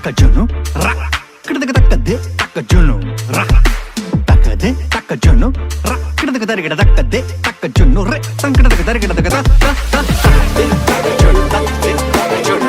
takajunu ra kidadaka takkade takajunu ra takade takajunu ra kidadaka darigada takkade takajunu re sankidadaka darigada ta ta ta takajunu takajunu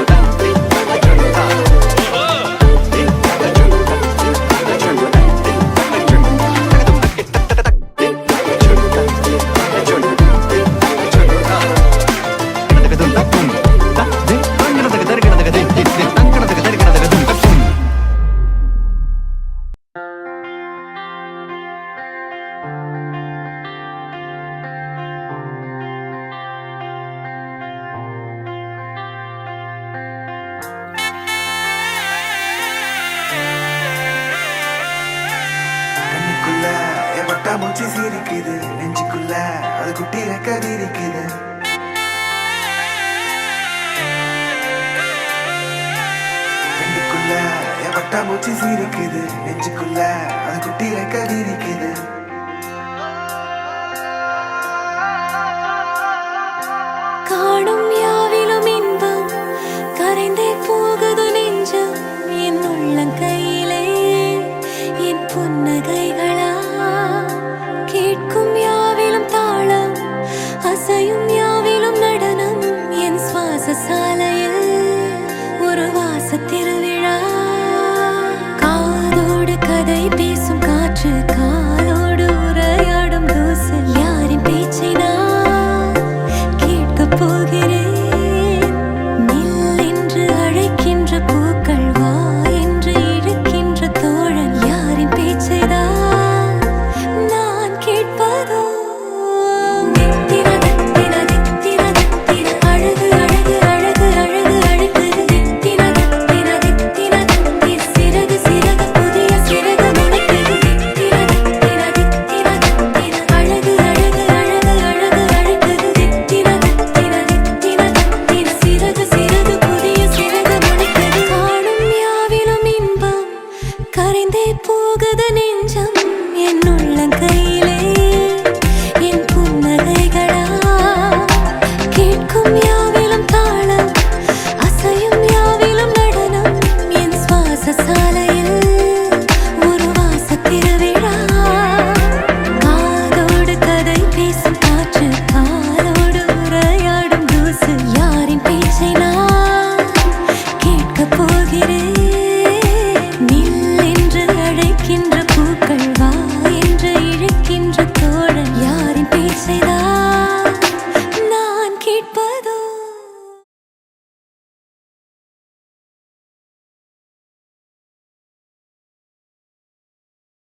மூச்சு சிரிக்குது நெஞ்சுக்குள்ள அது குட்டி ரெக்க விரிக்குது கண்ணுக்குள்ள பட்டா மூச்சு சிரிக்குது நெஞ்சுக்குள்ள அது குட்டி ரெக்க விரிக்குது காணும் யாவிலும் இன்பம் கரைந்தே போகுது நெஞ்சம் என் உள்ளங்கையிலே என் புன்னகைகளா கேட்கும் யாவிலும் தாளம் அசையும் யாவிலும் நடனம் என் சுவாச சாலையில் ஒரு வாச திருவிழா காதோடு கதை பேசும் காற்று காலோடு உரையாடும் தூசல் யாரின் பேச்சை நான் கேட்கப் போகிறேன் நில் என்று அழைக்கின்ற பூக்கள் வா என்று இழுக்கின்ற தோழன் யாரின் பேச்சை தான் போகுது நெஞ்சம் என் உள்ளங்கை